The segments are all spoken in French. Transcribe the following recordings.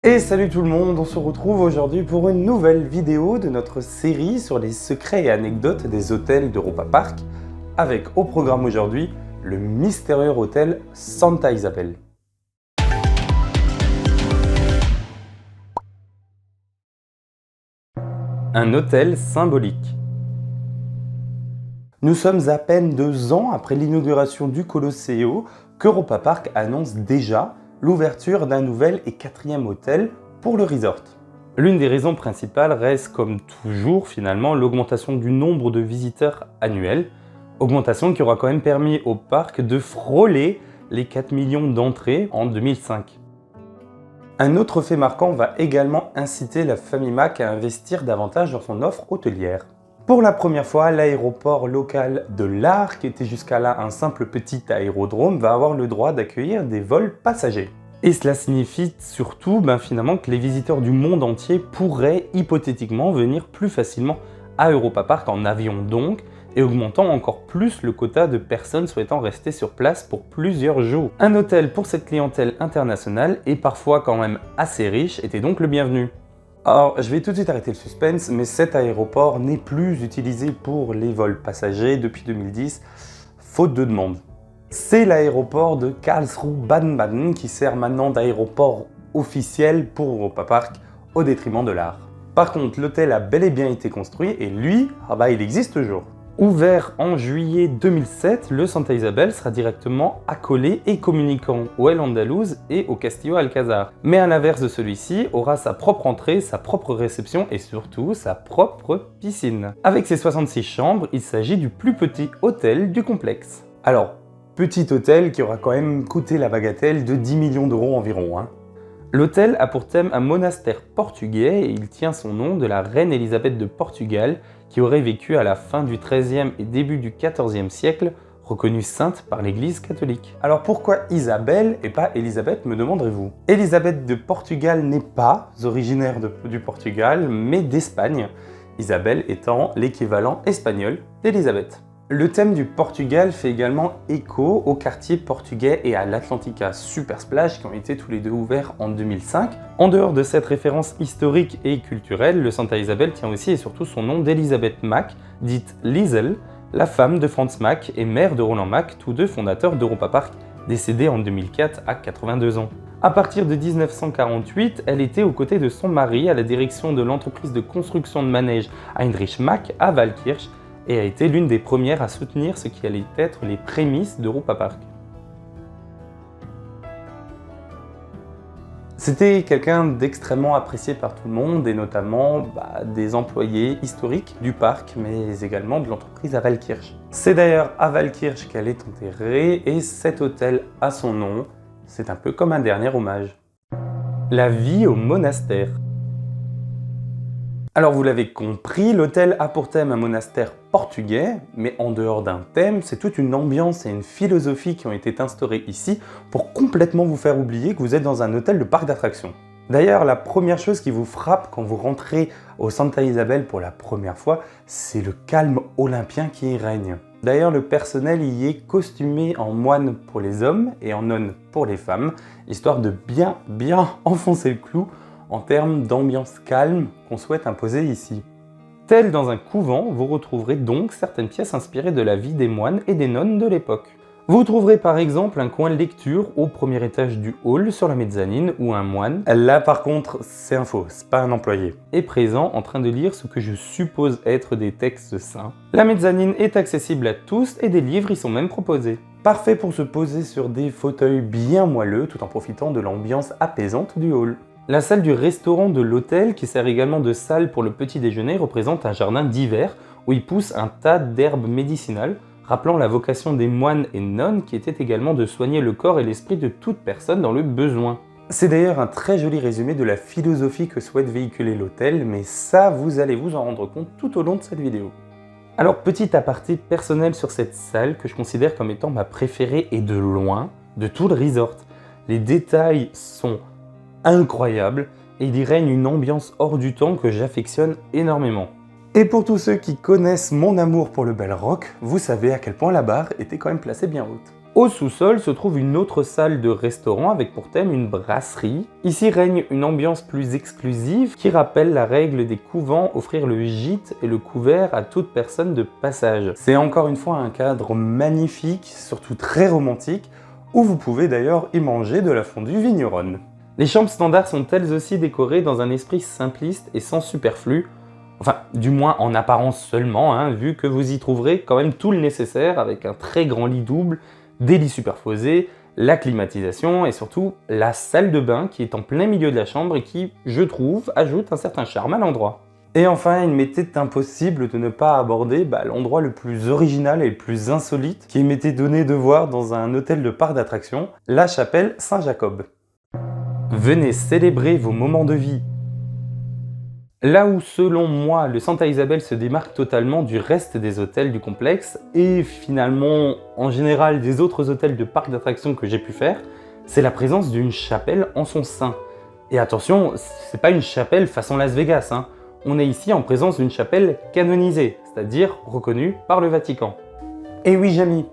Et salut tout le monde, on se retrouve aujourd'hui pour une nouvelle vidéo de notre série sur les secrets et anecdotes des hôtels d'Europa Park, avec au programme aujourd'hui le mystérieux hôtel Santa Isabel. Un hôtel symbolique. Nous sommes à peine 2 ans après l'inauguration du Colosseo qu'Europa Park annonce déjà l'ouverture d'un nouvel et 4e hôtel pour le resort. L'une des raisons principales reste, comme toujours finalement, l'augmentation du nombre de visiteurs annuels, augmentation qui aura quand même permis au parc de frôler les 4 millions d'entrées en 2005. Un autre fait marquant va également inciter la famille Mack à investir davantage dans son offre hôtelière. Pour la première fois, l'aéroport local de Lahr, qui était jusqu'à là un simple petit aérodrome, va avoir le droit d'accueillir des vols passagers. Et cela signifie surtout finalement que les visiteurs du monde entier pourraient hypothétiquement venir plus facilement à Europa Park en avion donc, et augmentant encore plus le quota de personnes souhaitant rester sur place pour plusieurs jours. Un hôtel pour cette clientèle internationale et parfois quand même assez riche était donc le bienvenu. Alors, je vais tout de suite arrêter le suspense, mais cet aéroport n'est plus utilisé pour les vols passagers depuis 2010, faute de demande. C'est l'aéroport de Karlsruhe-Baden-Baden qui sert maintenant d'aéroport officiel pour Europa Park au détriment de Lahr. Par contre, l'hôtel a bel et bien été construit et lui, il existe toujours. Ouvert en juillet 2007, le Santa Isabel sera directement accolé et communiquant au El Andaluz et au Castillo Alcázar. Mais à l'inverse de celui-ci, aura sa propre entrée, sa propre réception et surtout sa propre piscine. Avec ses 66 chambres, il s'agit du plus petit hôtel du complexe. Alors, petit hôtel qui aura quand même coûté la bagatelle de 10 millions d'euros environ. L'hôtel a pour thème un monastère portugais et il tient son nom de la reine Élisabeth de Portugal qui aurait vécu à la fin du XIIIe et début du XIVe siècle, reconnue sainte par l'Église catholique. Alors pourquoi Isabelle et pas Élisabeth, me demanderez-vous? Élisabeth de Portugal n'est pas originaire du Portugal, mais d'Espagne, Isabelle étant l'équivalent espagnol d'Élisabeth. Le thème du Portugal fait également écho au quartier portugais et à l'Atlantica Super Splash qui ont été tous les deux ouverts en 2005. En dehors de cette référence historique et culturelle, le Santa Isabel tient aussi et surtout son nom d'Elizabeth Mack, dite Liesel, la femme de Franz Mack et mère de Roland Mack, tous deux fondateurs d'Europa Park, décédés en 2004 à 82 ans. À partir de 1948, elle était aux côtés de son mari à la direction de l'entreprise de construction de manèges Heinrich Mack à Waldkirch, et a été l'une des premières à soutenir ce qui allait être les prémices d'Europa Park. C'était quelqu'un d'extrêmement apprécié par tout le monde et notamment des employés historiques du parc mais également de l'entreprise à Waldkirch. C'est d'ailleurs à Waldkirch qu'elle est enterrée et cet hôtel a son nom, c'est un peu comme un dernier hommage. La vie au monastère. Alors vous l'avez compris, l'hôtel a pour thème un monastère portugais, mais en dehors d'un thème, c'est toute une ambiance et une philosophie qui ont été instaurées ici pour complètement vous faire oublier que vous êtes dans un hôtel de parc d'attractions. D'ailleurs, la première chose qui vous frappe quand vous rentrez au Santa Isabel pour la première fois, c'est le calme olympien qui y règne. D'ailleurs, le personnel y est costumé en moine pour les hommes et en nonne pour les femmes, histoire de bien enfoncer le clou en termes d'ambiance calme qu'on souhaite imposer ici. Tel dans un couvent, vous retrouverez donc certaines pièces inspirées de la vie des moines et des nonnes de l'époque. Vous trouverez par exemple un coin lecture au premier étage du hall sur la mezzanine où un moine, là par contre c'est un faux, c'est pas un employé, est présent en train de lire ce que je suppose être des textes saints. La mezzanine est accessible à tous et des livres y sont même proposés. Parfait pour se poser sur des fauteuils bien moelleux tout en profitant de l'ambiance apaisante du hall. La salle du restaurant de l'hôtel, qui sert également de salle pour le petit déjeuner, représente un jardin d'hiver où il pousse un tas d'herbes médicinales, rappelant la vocation des moines et nonnes qui était également de soigner le corps et l'esprit de toute personne dans le besoin. C'est d'ailleurs un très joli résumé de la philosophie que souhaite véhiculer l'hôtel, mais ça vous allez vous en rendre compte tout au long de cette vidéo. Alors petit aparté personnel sur cette salle que je considère comme étant ma préférée et de loin de tout le resort. Les détails sont incroyable et il y règne une ambiance hors du temps que j'affectionne énormément. Et pour tous ceux qui connaissent mon amour pour le bel rock, vous savez à quel point la barre était quand même placée bien haute. Au sous-sol se trouve une autre salle de restaurant avec pour thème une brasserie. Ici règne une ambiance plus exclusive qui rappelle la règle des couvents, offrir le gîte et le couvert à toute personne de passage. C'est encore une fois un cadre magnifique, surtout très romantique, où vous pouvez d'ailleurs y manger de la fondue vigneronne. Les chambres standards sont elles aussi décorées dans un esprit simpliste et sans superflu, enfin du moins en apparence seulement, vu que vous y trouverez quand même tout le nécessaire avec un très grand lit double, des lits superposés, la climatisation et surtout la salle de bain qui est en plein milieu de la chambre et qui, je trouve, ajoute un certain charme à l'endroit. Et enfin, il m'était impossible de ne pas aborder l'endroit le plus original et le plus insolite qui m'était donné de voir dans un hôtel de parc d'attractions, la chapelle Saint-Jacob. Venez célébrer vos moments de vie. Là où, selon moi, le Santa Isabel se démarque totalement du reste des hôtels du complexe et finalement, en général, des autres hôtels de parcs d'attractions que j'ai pu faire, c'est la présence d'une chapelle en son sein. Et attention, c'est pas une chapelle façon Las Vegas, On est ici en présence d'une chapelle canonisée, c'est-à-dire reconnue par le Vatican. Et oui, Jamy,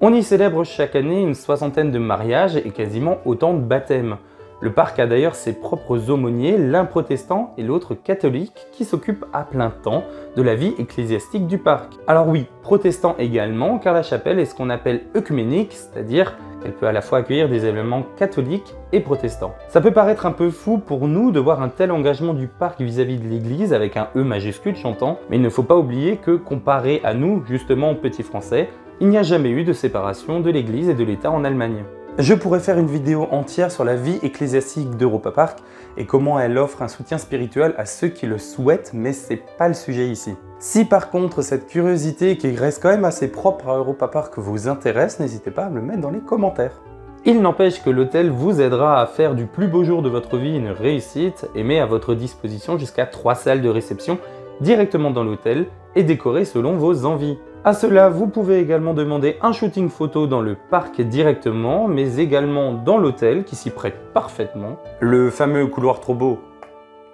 on y célèbre chaque année une 60aine de mariages et quasiment autant de baptêmes. Le parc a d'ailleurs ses propres aumôniers, l'un protestant et l'autre catholique, qui s'occupent à plein temps de la vie ecclésiastique du parc. Alors oui, protestant également, car la chapelle est ce qu'on appelle œcuménique, c'est-à-dire qu'elle peut à la fois accueillir des éléments catholiques et protestants. Ça peut paraître un peu fou pour nous de voir un tel engagement du parc vis-à-vis de l'église avec un E majuscule chantant, mais il ne faut pas oublier que comparé à nous, justement petits français, il n'y a jamais eu de séparation de l'église et de l'État en Allemagne. Je pourrais faire une vidéo entière sur la vie ecclésiastique d'Europa Park et comment elle offre un soutien spirituel à ceux qui le souhaitent, mais c'est pas le sujet ici. Si par contre cette curiosité qui reste quand même assez propre à Europa Park vous intéresse, n'hésitez pas à me le mettre dans les commentaires. Il n'empêche que l'hôtel vous aidera à faire du plus beau jour de votre vie une réussite et met à votre disposition jusqu'à 3 salles de réception directement dans l'hôtel et décorées selon vos envies. À cela, vous pouvez également demander un shooting photo dans le parc directement, mais également dans l'hôtel qui s'y prête parfaitement. Le fameux couloir trop beau,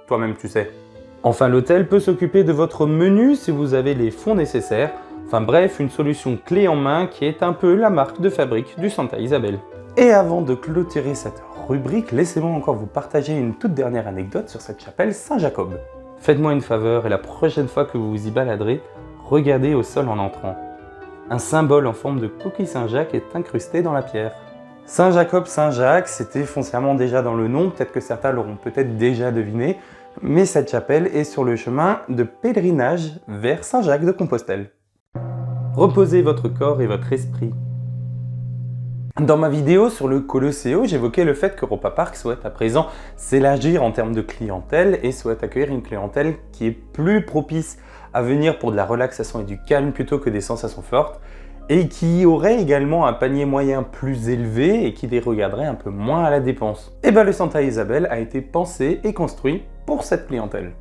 toi-même tu sais. Enfin, l'hôtel peut s'occuper de votre menu si vous avez les fonds nécessaires. Enfin bref, une solution clé en main qui est un peu la marque de fabrique du Santa Isabel. Et avant de clôturer cette rubrique, laissez-moi encore vous partager une toute dernière anecdote sur cette chapelle Saint-Jacob. Faites-moi une faveur et la prochaine fois que vous vous y baladerez, regardez au sol en entrant. Un symbole en forme de coquille Saint-Jacques est incrusté dans la pierre. Saint-Jacob, Saint-Jacques, c'était foncièrement déjà dans le nom, peut-être que certains l'auront peut-être déjà deviné, mais cette chapelle est sur le chemin de pèlerinage vers Saint-Jacques de Compostelle. Reposez votre corps et votre esprit. Dans ma vidéo sur le Colosseo, j'évoquais le fait qu'Europa Park souhaite à présent s'élargir en termes de clientèle et souhaite accueillir une clientèle qui est plus propice à venir pour de la relaxation et du calme plutôt que des sensations fortes et qui aurait également un panier moyen plus élevé et qui les regarderait un peu moins à la dépense. Et le Santa Isabel a été pensé et construit pour cette clientèle.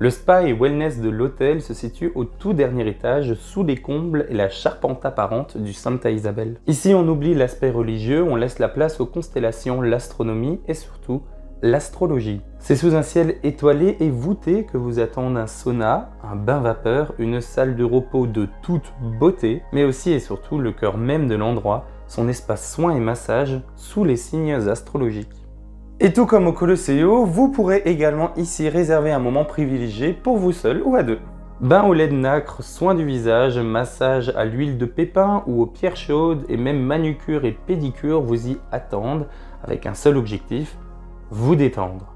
Le spa et wellness de l'hôtel se situe au tout dernier étage, sous les combles et la charpente apparente du Santa Isabel. Ici, on oublie l'aspect religieux, on laisse la place aux constellations, l'astronomie et surtout l'astrologie. C'est sous un ciel étoilé et voûté que vous attendent un sauna, un bain vapeur, une salle de repos de toute beauté, mais aussi et surtout le cœur même de l'endroit, son espace soins et massage sous les signes astrologiques. Et tout comme au Colosseo, vous pourrez également ici réserver un moment privilégié pour vous seul ou à deux. Bain au lait de nacre, soins du visage, massage à l'huile de pépin ou aux pierres chaudes et même manucure et pédicure vous y attendent avec un seul objectif, vous détendre.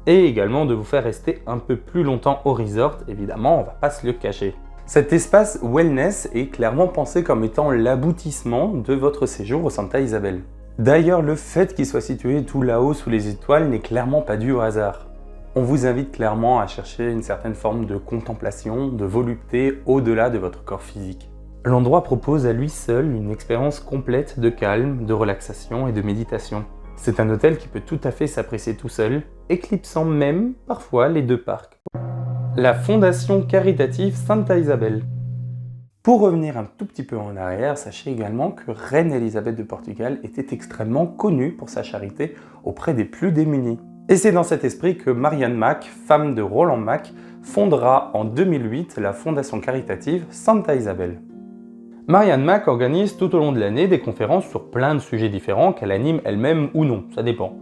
Et également de vous faire rester un peu plus longtemps au resort, évidemment, on va pas se le cacher. Cet espace wellness est clairement pensé comme étant l'aboutissement de votre séjour au Santa Isabel. D'ailleurs, le fait qu'il soit situé tout là-haut sous les étoiles n'est clairement pas dû au hasard. On vous invite clairement à chercher une certaine forme de contemplation, de volupté au-delà de votre corps physique. L'endroit propose à lui seul une expérience complète de calme, de relaxation et de méditation. C'est un hôtel qui peut tout à fait s'apprécier tout seul, éclipsant même parfois les deux parcs. La Fondation caritative Santa Isabel. Pour revenir un tout petit peu en arrière, sachez également que Reine Elisabeth de Portugal était extrêmement connue pour sa charité auprès des plus démunis. Et c'est dans cet esprit que Marianne Mac, femme de Roland Mac, fondera en 2008 la fondation caritative Santa Isabel. Marianne Mac organise tout au long de l'année des conférences sur plein de sujets différents qu'elle anime elle-même ou non, ça dépend.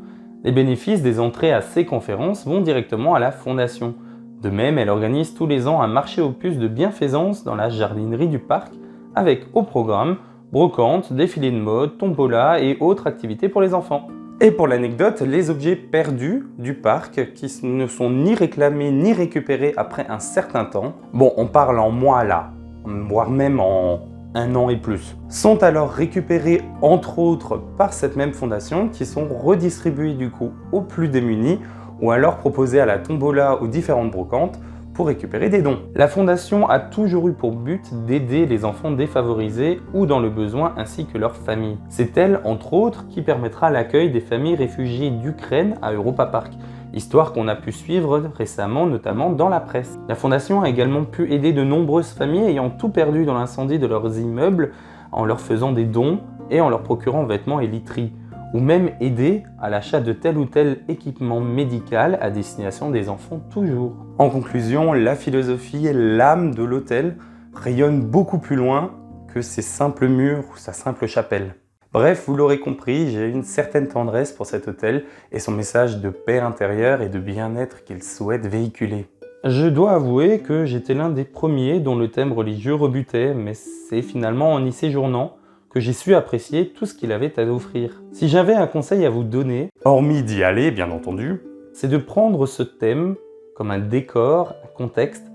Les bénéfices des entrées à ces conférences vont directement à la fondation. De même, elle organise tous les ans un marché aux puces de bienfaisance dans la jardinerie du parc, avec au programme brocante, défilé de mode, tombola et autres activités pour les enfants. Et pour l'anecdote, les objets perdus du parc qui ne sont ni réclamés ni récupérés après un certain temps, bon on parle en mois là, voire même en un an et plus, sont alors récupérés entre autres par cette même fondation qui sont redistribués du coup aux plus démunis ou alors proposés à la tombola aux différentes brocantes pour récupérer des dons. La fondation a toujours eu pour but d'aider les enfants défavorisés ou dans le besoin ainsi que leurs familles. C'est elle, entre autres, qui permettra l'accueil des familles réfugiées d'Ukraine à Europa Park, histoire qu'on a pu suivre récemment, notamment dans la presse. La fondation a également pu aider de nombreuses familles ayant tout perdu dans l'incendie de leurs immeubles en leur faisant des dons et en leur procurant vêtements et literie, ou même aider à l'achat de tel ou tel équipement médical à destination des enfants toujours. En conclusion, la philosophie et l'âme de l'hôtel rayonnent beaucoup plus loin que ses simples murs ou sa simple chapelle. Bref, vous l'aurez compris, j'ai une certaine tendresse pour cet hôtel et son message de paix intérieure et de bien-être qu'il souhaite véhiculer. Je dois avouer que j'étais l'un des premiers dont le thème religieux rebutait, mais c'est finalement en y séjournant que j'ai su apprécier tout ce qu'il avait à offrir. Si j'avais un conseil à vous donner, hormis d'y aller bien entendu, c'est de prendre ce thème comme un décor, un contexte,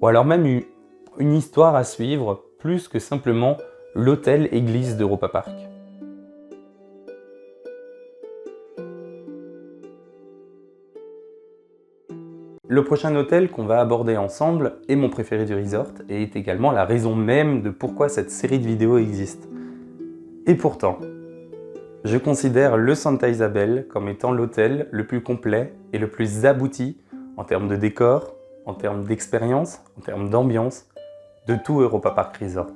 ou alors même une histoire à suivre, plus que simplement l'hôtel-église d'Europa Park. Le prochain hôtel qu'on va aborder ensemble est mon préféré du resort et est également la raison même de pourquoi cette série de vidéos existe. Et pourtant, je considère le Santa Isabel comme étant l'hôtel le plus complet et le plus abouti en termes de décor, en termes d'expérience, en termes d'ambiance, de tout Europa Park Resort.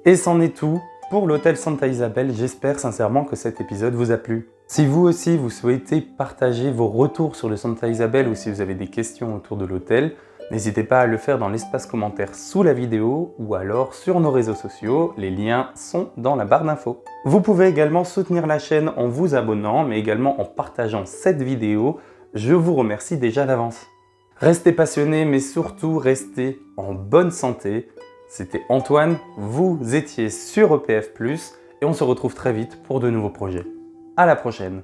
Et c'en est tout pour l'hôtel Santa Isabel, j'espère sincèrement que cet épisode vous a plu. Si vous aussi vous souhaitez partager vos retours sur le Santa Isabel ou si vous avez des questions autour de l'hôtel, n'hésitez pas à le faire dans l'espace commentaire sous la vidéo ou alors sur nos réseaux sociaux, les liens sont dans la barre d'infos. Vous pouvez également soutenir la chaîne en vous abonnant, mais également en partageant cette vidéo, je vous remercie déjà d'avance. Restez passionnés, mais surtout restez en bonne santé. C'était Antoine, vous étiez sur EPF+, et on se retrouve très vite pour de nouveaux projets. À la prochaine!